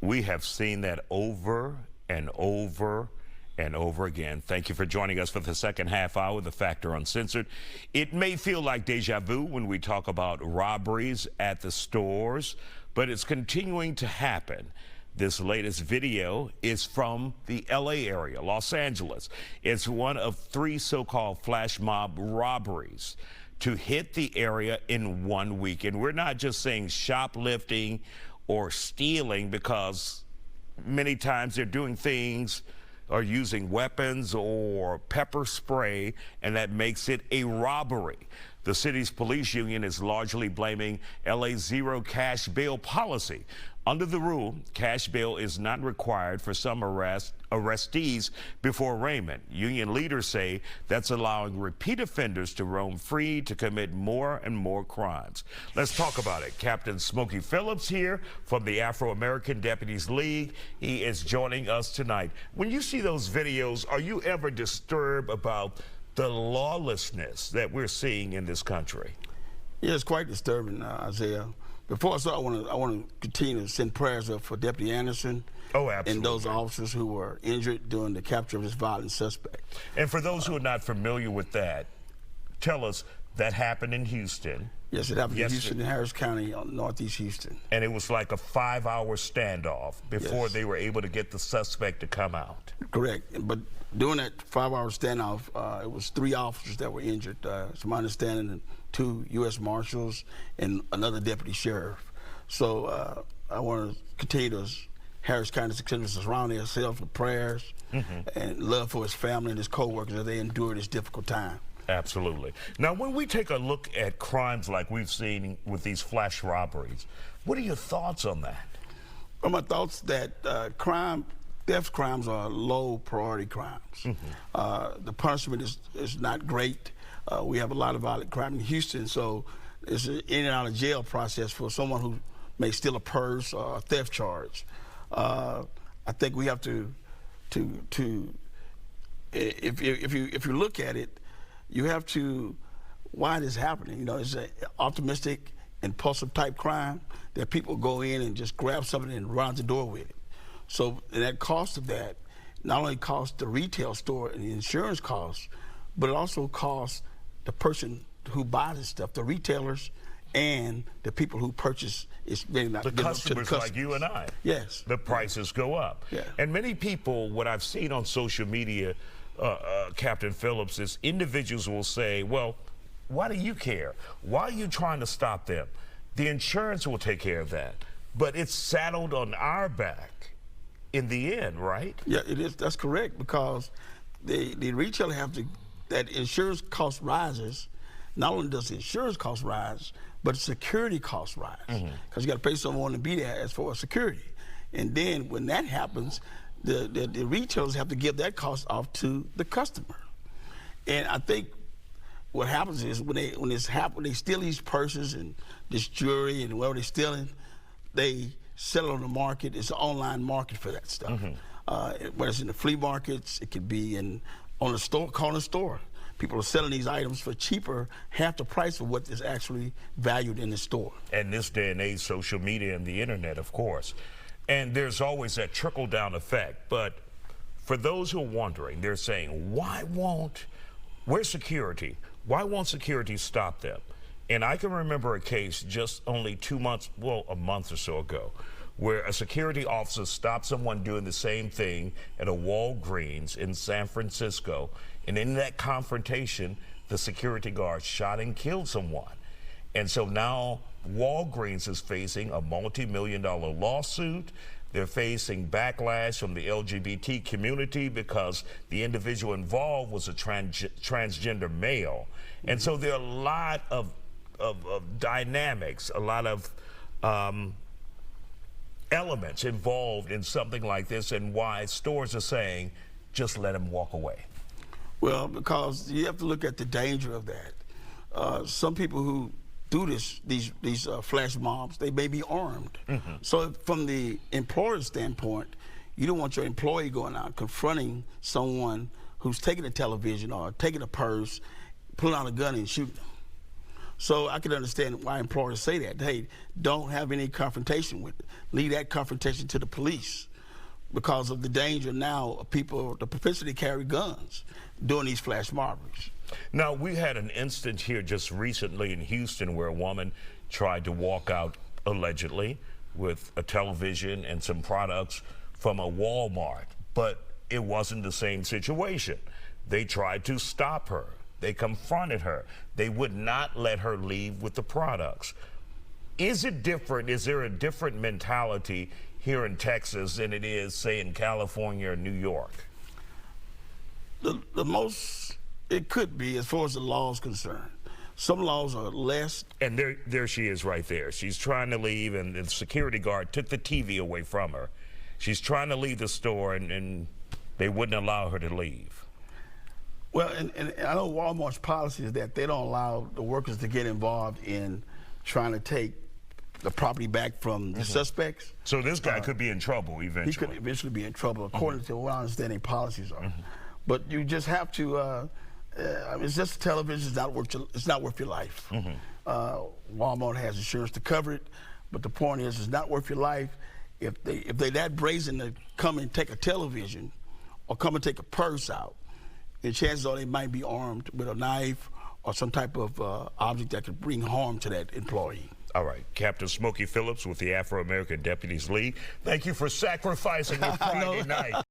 We have seen that over and over and over again. Thank you for joining us for the second half hour of The Factor Uncensored. It may feel like deja vu when we talk about robberies at the stores, but it's continuing to happen. This latest video is from the LA area, Los Angeles. It's one of 3 so-called flash mob robberies to hit the area in 1 week. And we're not just saying shoplifting or stealing, because many times they're doing things or using weapons or pepper spray, and that makes it a robbery. The city's police union is largely blaming LA's zero cash bail policy. Under the rule, cash bail is not required for some arrestees before arraignment. Union leaders say that's allowing repeat offenders to roam free to commit more and more crimes. Let's talk about it. Captain Smokey Phillips here from the Afro-American Deputies League. He is joining us tonight. When you see those videos, are you ever disturbed about the lawlessness that we're seeing in this country? Yeah, it's quite disturbing, Isaiah. Before I start, I want to continue to send prayers up for Deputy Anderson. Oh, absolutely. And those officers who were injured during the capture of this violent suspect. And for those who are not familiar with that, tell us, that happened in Houston. Yes, it happened in Houston, in Harris County, northeast Houston. And it was like a 5-hour standoff before they were able to get the suspect to come out. Correct. But during that 5-hour standoff, it was 3 officers that were injured. It's my understanding, and 2 U.S. Marshals and another deputy sheriff. So I want to continue to Harris County to surround themselves with prayers and love for his family and his co-workers as they endure this difficult time. Absolutely. Now, when we take a look at crimes like we've seen with these flash robberies, what are your thoughts on that? Well, my thoughts that theft crimes are low priority crimes. The punishment is not great. We have a lot of violent crime in Houston, so it's an in and out of jail process for someone who may steal a purse or a theft charge. I think we have to if you look at it, you have to, why this happening? You know, it's an optimistic, impulsive type crime that people go in and just grab something and run out the door with it. So that cost of that not only costs the retail store and the insurance costs, but it also costs the person who buys this stuff, the retailers and the people who purchase it. The customers like you and I. Yes. The prices go up. Yeah. And many people, what I've seen on social media, Captain Phillips, is individuals will say, well, why do you care? Why are you trying to stop them? The insurance will take care of that. But it's saddled on our back in the end, right? Yeah, it is. That's correct, because the retailer have to, that insurance cost rises. Not only does the insurance cost rise, but security costs rise. Because you got to pay someone to be there as far as security. And then when that happens, the retailers have to give that cost off to the customer. And I think what happens is when they steal these purses and this jewelry and whatever they're stealing, they sell it on the market. It's an online market for that stuff. Whether it's in the flea markets, it could be on the store, corner store. People are selling these items for cheaper, half the price of what is actually valued in the store. And this day and age, social media and the internet, of course. And there's always that trickle-down effect. But for those who are wondering, they're saying, where's security? Why won't security stop them? And I can remember a case just only 2 months, well, a month or so ago, where a security officer stopped someone doing the same thing at a Walgreens in San Francisco. And in that confrontation, the security guard shot and killed someone. And so now Walgreens is facing a multi-million-dollar lawsuit. They're facing backlash from the LGBT community because the individual involved was a transgender male. And so there are a lot of dynamics, a lot of elements involved in something like this, and why stores are saying, just let him walk away. Well, because you have to look at the danger of that. Some people who do these flash mobs, they may be armed. So from the employer's standpoint, you don't want your employee going out confronting someone who's taking a television or taking a purse, pulling out a gun and shooting them. So I can understand why employers say that. Hey, don't have any confrontation with it. Leave that confrontation to the police because of the danger now of people, the propensity to carry guns doing these flash robberies. Now, we had an instance here just recently in Houston where a woman tried to walk out, allegedly, with a television and some products from a Walmart, but it wasn't the same situation. They tried to stop her. They confronted her. They would not let her leave with the products. Is it different? Is there a different mentality here in Texas than it is, say, in California or New York? The most it could be as far as the law is concerned. Some laws are less. And there she is right there. She's trying to leave, and the security guard took the TV away from her. She's trying to leave the store, and they wouldn't allow her to leave. Well, and I know Walmart's policy is that they don't allow the workers to get involved in trying to take the property back from the suspects. So this guy could be in trouble eventually. He could eventually be in trouble, according to what I understand their policies are. But you just have to. It's just television. It's not worth your life. Walmart has insurance to cover it, but the point is, it's not worth your life. If they that brazen to come and take a television, or come and take a purse out, and chances are they might be armed with a knife or some type of object that could bring harm to that employee. All right, Captain Smokey Phillips with the Afro-American Deputies League. Thank you for sacrificing your Friday night.